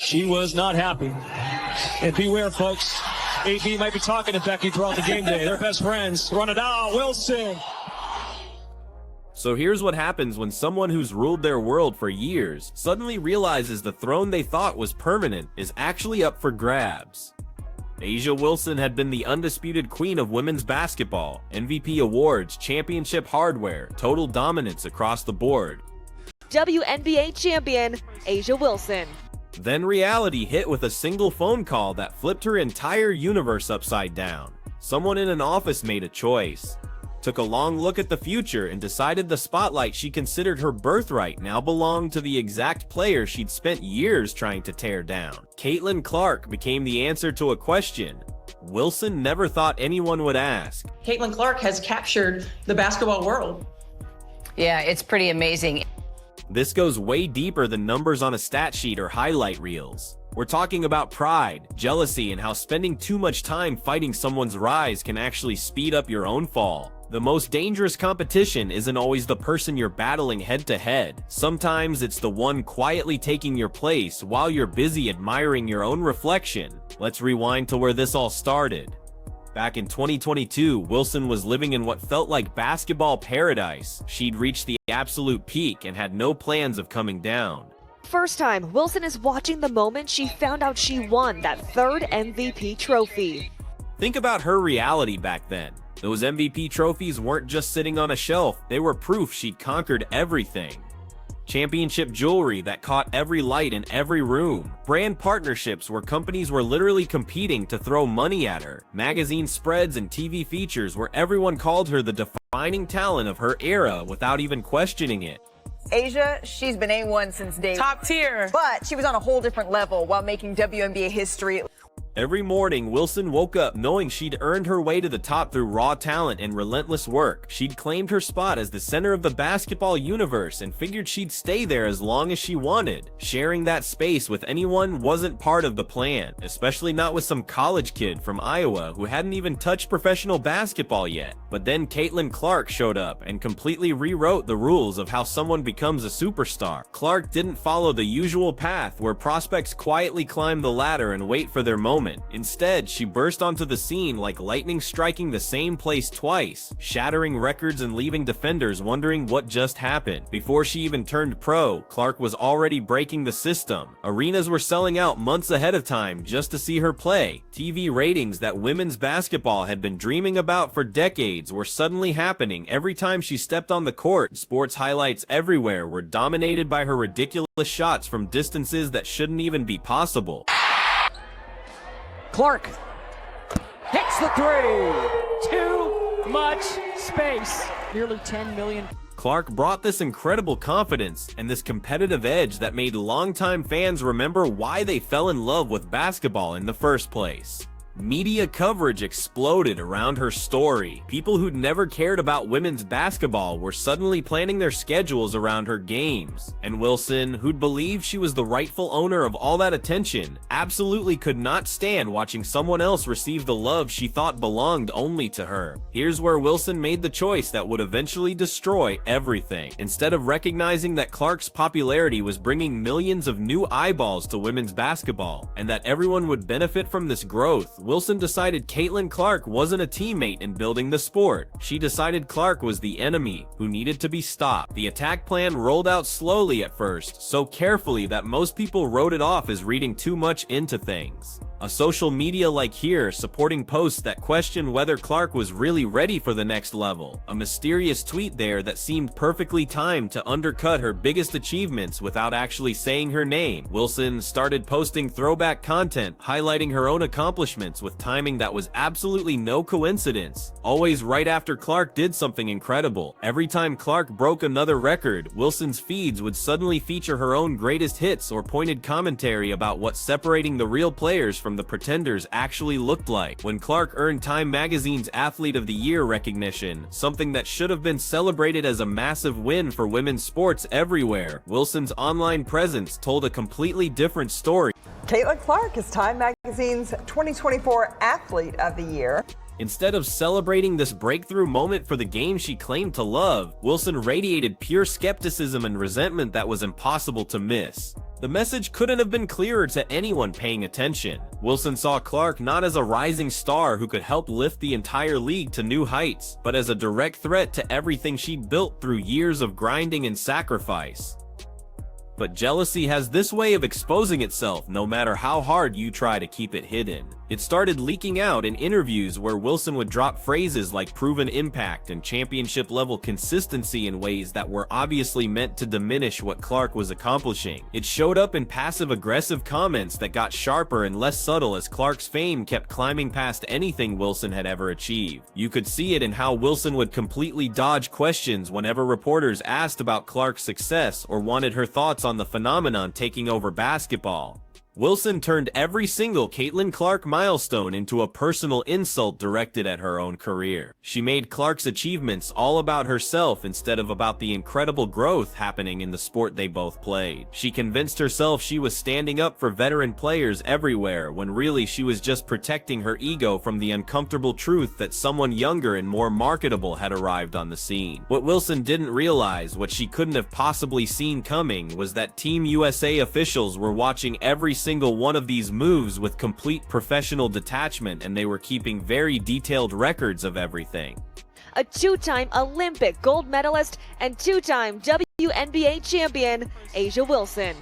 She was not happy. And beware, folks. AB might be talking to Becky throughout the game day. They're best friends. Run it out, Wilson. So here's what happens when someone who's ruled their world for years suddenly realizes the throne they thought was permanent is actually up for grabs. A'ja Wilson had been the undisputed queen of women's basketball, MVP awards, championship hardware, total dominance across the board. WNBA champion, A'ja Wilson. Then reality hit with a single phone call that flipped her entire universe upside down. Someone in an office made a choice, took a long look at the future, and decided the spotlight she considered her birthright now belonged to the exact player she'd spent years trying to tear down. Caitlin Clark became the answer to a question Wilson never thought anyone would ask. Caitlin Clark has captured the basketball world. Yeah, it's pretty amazing. This goes way deeper than numbers on a stat sheet or highlight reels. We're talking about pride, jealousy, and how spending too much time fighting someone's rise can actually speed up your own fall. The most dangerous competition isn't always the person you're battling head to head. Sometimes it's the one quietly taking your place while you're busy admiring your own reflection. Let's rewind to where this all started. Back in 2022, Wilson was living in what felt like basketball paradise. She'd reached the absolute peak and had no plans of coming down. First time, Wilson is watching the moment she found out she won that third MVP trophy. Think about her reality back then. Those MVP trophies weren't just sitting on a shelf, they were proof she'd conquered everything. Championship jewelry that caught every light in every room. Brand partnerships where companies were literally competing to throw money at her. Magazine spreads and TV features where everyone called her the defining talent of her era without even questioning it. A'ja, she's been A1 since day one. Top tier. But she was on a whole different level while making WNBA history. Every morning, Wilson woke up knowing she'd earned her way to the top through raw talent and relentless work. She'd claimed her spot as the center of the basketball universe and figured she'd stay there as long as she wanted. Sharing that space with anyone wasn't part of the plan, especially not with some college kid from Iowa who hadn't even touched professional basketball yet. But then Caitlin Clark showed up and completely rewrote the rules of how someone becomes a superstar. Clark didn't follow the usual path where prospects quietly climb the ladder and wait for their moment. Instead, she burst onto the scene like lightning striking the same place twice, shattering records and leaving defenders wondering what just happened. Before she even turned pro, Clark was already breaking the system. Arenas were selling out months ahead of time just to see her play. TV ratings that women's basketball had been dreaming about for decades were suddenly happening every time she stepped on the court. Sports highlights everywhere were dominated by her ridiculous shots from distances that shouldn't even be possible. Clark hits the three. Too much space. Nearly 10 million. Clark brought this incredible confidence and this competitive edge that made longtime fans remember why they fell in love with basketball in the first place. Media coverage exploded around her story. People who'd never cared about women's basketball were suddenly planning their schedules around her games. And Wilson, who'd believed she was the rightful owner of all that attention, absolutely could not stand watching someone else receive the love she thought belonged only to her. Here's where Wilson made the choice that would eventually destroy everything. Instead of recognizing that Clark's popularity was bringing millions of new eyeballs to women's basketball, and that everyone would benefit from this growth, Wilson decided Caitlin Clark wasn't a teammate in building the sport. She decided Clark was the enemy who needed to be stopped. The attack plan rolled out slowly at first, so carefully that most people wrote it off as reading too much into things. A social media like here supporting posts that questioned whether Clark was really ready for the next level. A mysterious tweet there that seemed perfectly timed to undercut her biggest achievements without actually saying her name. Wilson started posting throwback content highlighting her own accomplishments with timing that was absolutely no coincidence. Always right after Clark did something incredible. Every time Clark broke another record, Wilson's feeds would suddenly feature her own greatest hits or pointed commentary about what separating the real players from the pretenders actually looked like. When Clark earned Time Magazine's Athlete of the Year recognition, something that should have been celebrated as a massive win for women's sports everywhere, Wilson's online presence told a completely different story. Caitlin Clark is Time Magazine's 2024 Athlete of the Year. Instead of celebrating this breakthrough moment for the game she claimed to love, Wilson radiated pure skepticism and resentment that was impossible to miss. The message couldn't have been clearer to anyone paying attention. Wilson saw Clark not as a rising star who could help lift the entire league to new heights, but as a direct threat to everything she'd built through years of grinding and sacrifice. But jealousy has this way of exposing itself no matter how hard you try to keep it hidden. It started leaking out in interviews where Wilson would drop phrases like proven impact and championship-level consistency in ways that were obviously meant to diminish what Clark was accomplishing. It showed up in passive-aggressive comments that got sharper and less subtle as Clark's fame kept climbing past anything Wilson had ever achieved. You could see it in how Wilson would completely dodge questions whenever reporters asked about Clark's success or wanted her thoughts on the phenomenon taking over basketball. Wilson turned every single Caitlin Clark milestone into a personal insult directed at her own career. She made Clark's achievements all about herself instead of about the incredible growth happening in the sport they both played. She convinced herself she was standing up for veteran players everywhere, when really she was just protecting her ego from the uncomfortable truth that someone younger and more marketable had arrived on the scene. What Wilson didn't realize, what she couldn't have possibly seen coming, was that Team USA officials were watching every single one of these moves with complete professional detachment, and they were keeping very detailed records of everything. A two-time Olympic gold medalist and two-time WNBA champion, A'ja Wilson.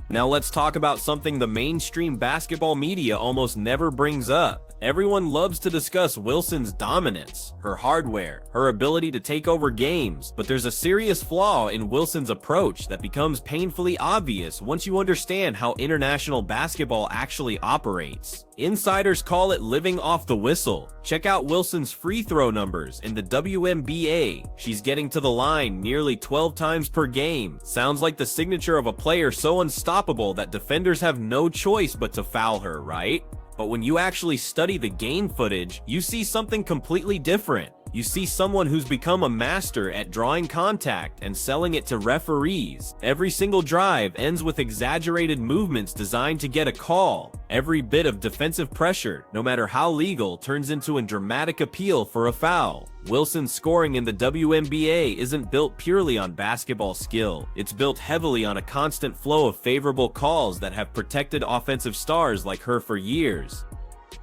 Now let's talk about something the mainstream basketball media almost never brings up. Everyone loves to discuss Wilson's dominance, her hardware, her ability to take over games, but there's a serious flaw in Wilson's approach that becomes painfully obvious once you understand how international basketball actually operates. Insiders call it living off the whistle. Check out Wilson's free throw numbers in the WNBA. She's getting to the line nearly 12 times per game. Sounds like the signature of a player so unstoppable that defenders have no choice but to foul her, right? But when you actually study the game footage, you see something completely different. You see someone who's become a master at drawing contact and selling it to referees. Every single drive ends with exaggerated movements designed to get a call. Every bit of defensive pressure, no matter how legal, turns into a dramatic appeal for a foul. Wilson's scoring in the WNBA isn't built purely on basketball skill. It's built heavily on a constant flow of favorable calls that have protected offensive stars like her for years.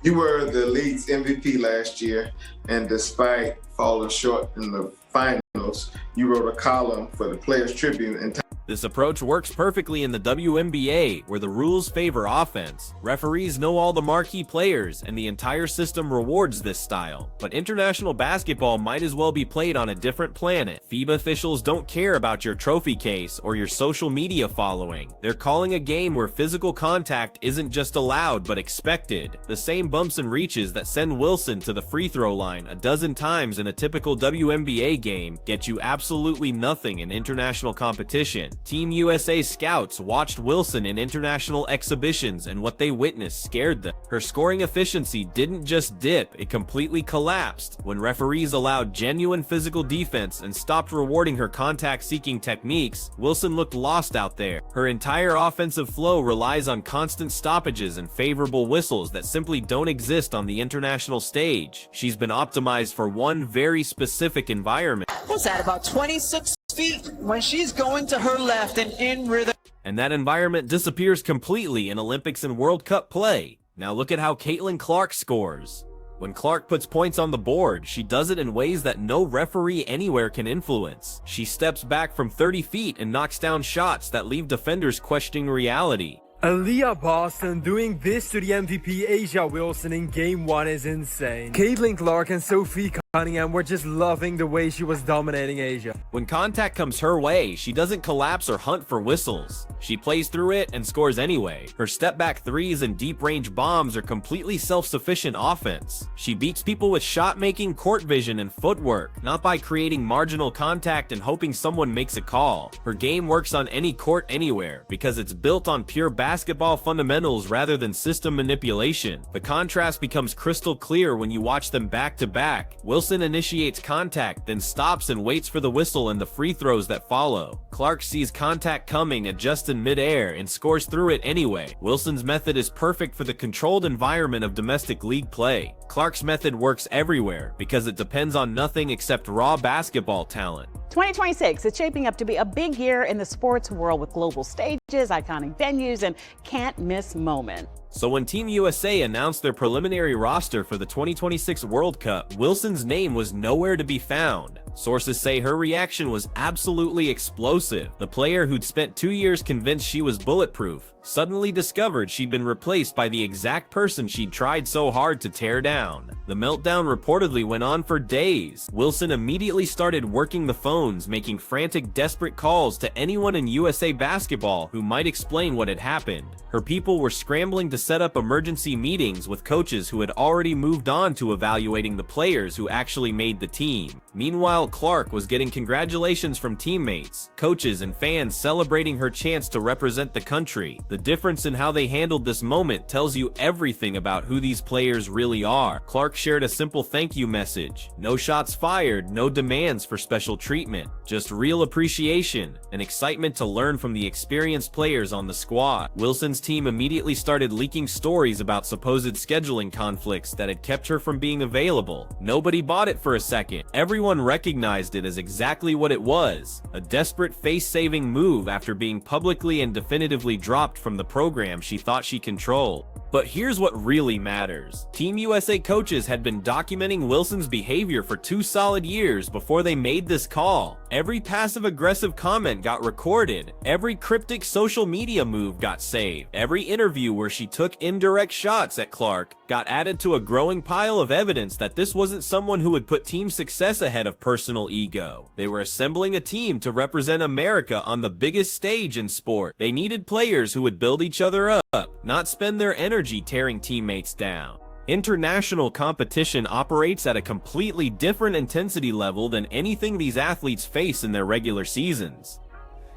You were the league's MVP last year, and despite falling short in the finals, you wrote a column for the Players Tribune and This approach works perfectly in the WNBA, where the rules favor offense. Referees know all the marquee players, and the entire system rewards this style. But international basketball might as well be played on a different planet. FIBA officials don't care about your trophy case or your social media following. They're calling a game where physical contact isn't just allowed but expected. The same bumps and reaches that send Wilson to the free throw line a dozen times in a typical WNBA game get you absolutely nothing in international competition. Team USA scouts watched Wilson in international exhibitions, and what they witnessed scared them. Her scoring efficiency didn't just dip, it completely collapsed. When referees allowed genuine physical defense and stopped rewarding her contact-seeking techniques, Wilson looked lost out there. Her entire offensive flow relies on constant stoppages and favorable whistles that simply don't exist on the international stage. She's been optimized for one very specific environment. What's that, about 26 feet when she's going to her left and in rhythm? And that environment disappears completely in Olympics and World Cup play. Now look at how Caitlin Clark scores. When Clark puts points on the board, she does it in ways that no referee anywhere can influence. She steps back from 30 feet and knocks down shots that leave defenders questioning reality. Aaliyah Boston doing this to the MVP A'ja Wilson in Game 1 is insane. Caitlin Clark and Sophie Cunningham were just loving the way she was dominating A'ja. When contact comes her way, she doesn't collapse or hunt for whistles. She plays through it and scores anyway. Her step-back threes and deep-range bombs are completely self-sufficient offense. She beats people with shot-making, court vision, and footwork, not by creating marginal contact and hoping someone makes a call. Her game works on any court anywhere, because it's built on pure basketball fundamentals rather than system manipulation. The contrast becomes crystal clear when you watch them back-to-back. Wilson initiates contact, then stops and waits for the whistle and the free throws that follow. Clark sees contact coming, adjusts in mid-air, and scores through it anyway. Wilson's method is perfect for the controlled environment of domestic league play. Clark's method works everywhere because it depends on nothing except raw basketball talent. 2026 is shaping up to be a big year in the sports world with global stages, iconic venues, and can't-miss moments. So when Team USA announced their preliminary roster for the 2026 World Cup, Wilson's name was nowhere to be found. Sources say her reaction was absolutely explosive. The player who'd spent 2 years convinced she was bulletproof suddenly discovered she'd been replaced by the exact person she'd tried so hard to tear down. The meltdown reportedly went on for days. Wilson immediately started working the phones, making frantic, desperate calls to anyone in USA basketball who might explain what had happened. Her people were scrambling to set up emergency meetings with coaches who had already moved on to evaluating the players who actually made the team. Meanwhile, Clark was getting congratulations from teammates, coaches, and fans celebrating her chance to represent the country. The difference in how they handled this moment tells you everything about who these players really are. Clark shared a simple thank you message. No shots fired, no demands for special treatment, just real appreciation and excitement to learn from the experienced players on the squad. Wilson's team immediately started leaking stories about supposed scheduling conflicts that had kept her from being available. Nobody bought it for a second. Everyone recognized it as exactly what it was, a desperate face-saving move after being publicly and definitively dropped from the program she thought she controlled. But here's what really matters. Team USA coaches had been documenting Wilson's behavior for 2 solid years before they made this call. Every passive-aggressive comment got recorded. Every cryptic social media move got saved. Every interview where she took indirect shots at Clark got added to a growing pile of evidence that this wasn't someone who would put team success ahead of personal ego. They were assembling a team to represent America on the biggest stage in sport. They needed players who would build each other up, not spend their energy tearing teammates down. International competition operates at a completely different intensity level than anything these athletes face in their regular seasons.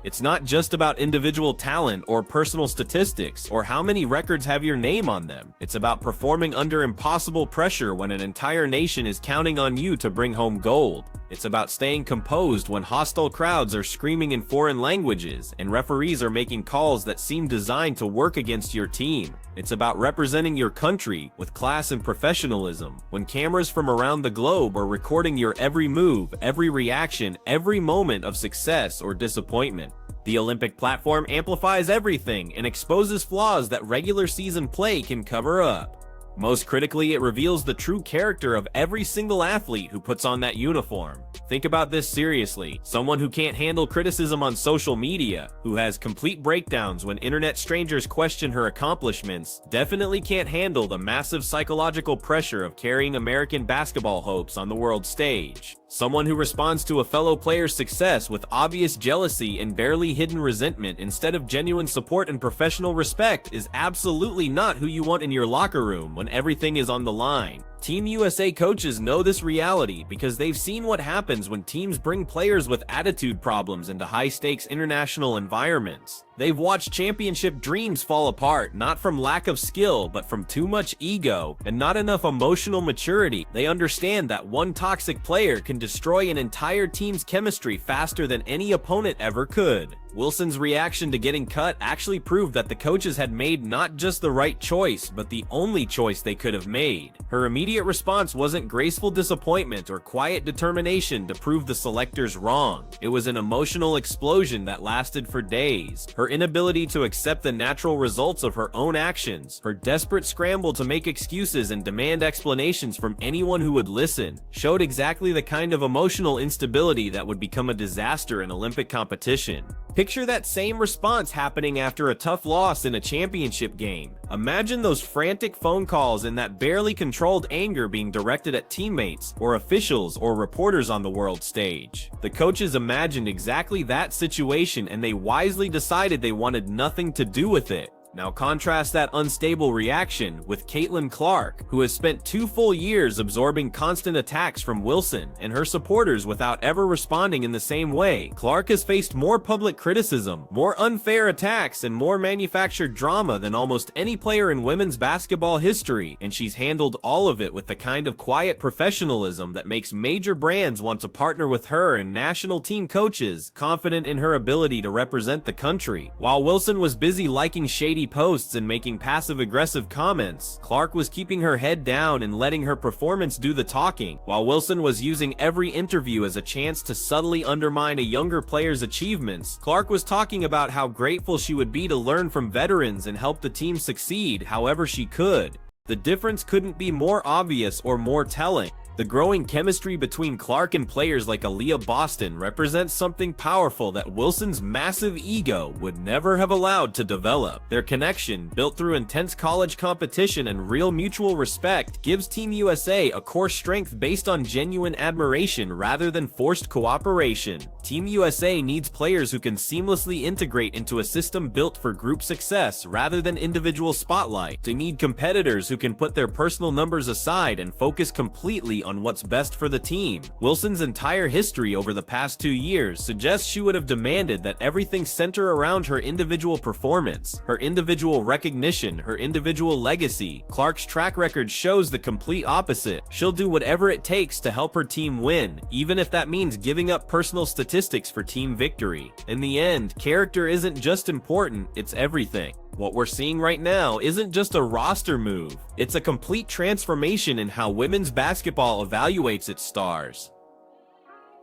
It's not just about individual talent or personal statistics or how many records have your name on them. It's about performing under impossible pressure when an entire nation is counting on you to bring home gold. It's about staying composed when hostile crowds are screaming in foreign languages and referees are making calls that seem designed to work against your team. It's about representing your country with class and professionalism when cameras from around the globe are recording your every move, every reaction, every moment of success or disappointment. The Olympic platform amplifies everything and exposes flaws that regular season play can cover up. Most critically, it reveals the true character of every single athlete who puts on that uniform. Think about this seriously. Someone who can't handle criticism on social media, who has complete breakdowns when internet strangers question her accomplishments, definitely can't handle the massive psychological pressure of carrying American basketball hopes on the world stage. Someone who responds to a fellow player's success with obvious jealousy and barely hidden resentment instead of genuine support and professional respect is absolutely not who you want in your locker room when everything is on the line. Team USA coaches know this reality because they've seen what happens when teams bring players with attitude problems into high-stakes international environments. They've watched championship dreams fall apart, not from lack of skill, but from too much ego and not enough emotional maturity. They understand that one toxic player can destroy an entire team's chemistry faster than any opponent ever could. Wilson's reaction to getting cut actually proved that the coaches had made not just the right choice, but the only choice they could have made. Her immediate response wasn't graceful disappointment or quiet determination to prove the selectors wrong. It was an emotional explosion that lasted for days. Her inability to accept the natural results of her own actions, her desperate scramble to make excuses and demand explanations from anyone who would listen, showed exactly the kind of emotional instability that would become a disaster in Olympic competition. Picture that same response happening after a tough loss in a championship game. Imagine those frantic phone calls and that barely controlled anger being directed at teammates or officials or reporters on the world stage. The coaches imagined exactly that situation and they wisely decided they wanted nothing to do with it. Now contrast that unstable reaction with Caitlin Clark, who has spent 2 full years absorbing constant attacks from Wilson and her supporters without ever responding in the same way. Clark has faced more public criticism, more unfair attacks, and more manufactured drama than almost any player in women's basketball history, and she's handled all of it with the kind of quiet professionalism that makes major brands want to partner with her and national team coaches, confident in her ability to represent the country. While Wilson was busy liking shady snarky posts and making passive-aggressive comments, Clark was keeping her head down and letting her performance do the talking, while Wilson was using every interview as a chance to subtly undermine a younger player's achievements. Clark was talking about how grateful she would be to learn from veterans and help the team succeed however she could. The difference couldn't be more obvious or more telling. The growing chemistry between Clark and players like Aaliyah Boston represents something powerful that Wilson's massive ego would never have allowed to develop. Their connection, built through intense college competition and real mutual respect, gives Team USA a core strength based on genuine admiration rather than forced cooperation. Team USA needs players who can seamlessly integrate into a system built for group success rather than individual spotlight. They need competitors who can put their personal numbers aside and focus completely on what's best for the team. Wilson's entire history over the past 2 years suggests she would have demanded that everything center around her individual performance, her individual recognition, her individual legacy. Clark's track record shows the complete opposite. She'll do whatever it takes to help her team win, even if that means giving up personal statistics for team victory. In the end, character isn't just important, it's everything. What we're seeing right now isn't just a roster move, it's a complete transformation in how women's basketball evaluates its stars.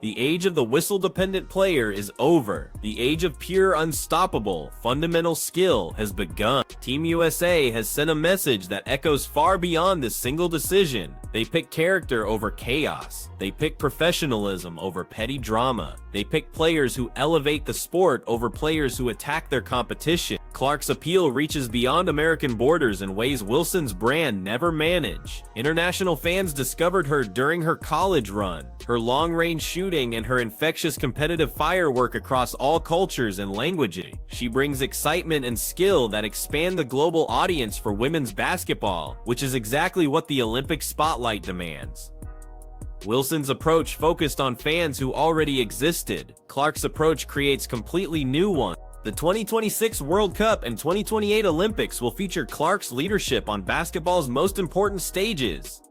The age of the whistle-dependent player is over. The age of pure, unstoppable, fundamental skill has begun. Team USA has sent a message that echoes far beyond this single decision. They pick character over chaos. They pick professionalism over petty drama. They pick players who elevate the sport over players who attack their competition. Clark's appeal reaches beyond American borders in ways Wilson's brand never managed. International fans discovered her during her college run. Her long-range shooting and her infectious competitive firework across all cultures and languages. She brings excitement and skill that expand the global audience for women's basketball, which is exactly what the Olympic spotlight demands. Wilson's approach focused on fans who already existed. Clark's approach creates completely new ones. The 2026 World Cup and 2028 Olympics will feature Clark's leadership on basketball's most important stages.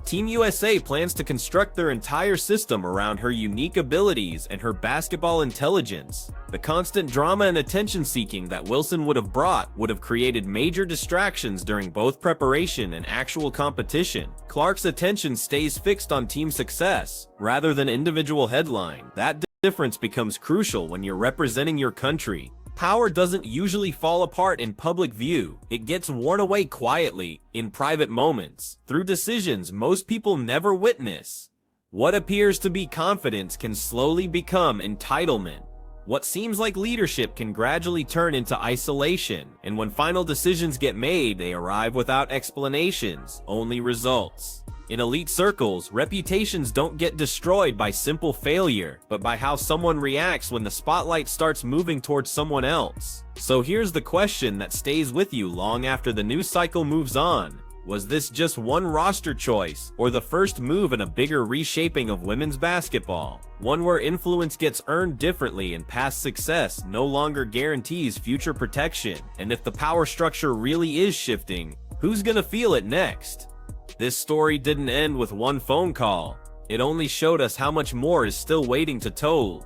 Team USA plans to construct their entire system around her unique abilities and her basketball intelligence. The constant drama and attention-seeking that Wilson would have brought would have created major distractions during both preparation and actual competition. Clark's attention stays fixed on team success, rather than individual headline. That difference becomes crucial when you're representing your country. Power doesn't usually fall apart in public view. It gets worn away quietly, in private moments, through decisions most people never witness. What appears to be confidence can slowly become entitlement. What seems like leadership can gradually turn into isolation, and when final decisions get made, they arrive without explanations, only results. In elite circles, reputations don't get destroyed by simple failure, but by how someone reacts when the spotlight starts moving towards someone else. So here's the question that stays with you long after the news cycle moves on. Was this just one roster choice, or the first move in a bigger reshaping of women's basketball? One where influence gets earned differently and past success no longer guarantees future protection. And if the power structure really is shifting, who's gonna feel it next? This story didn't end with one phone call. It only showed us how much more is still waiting to told.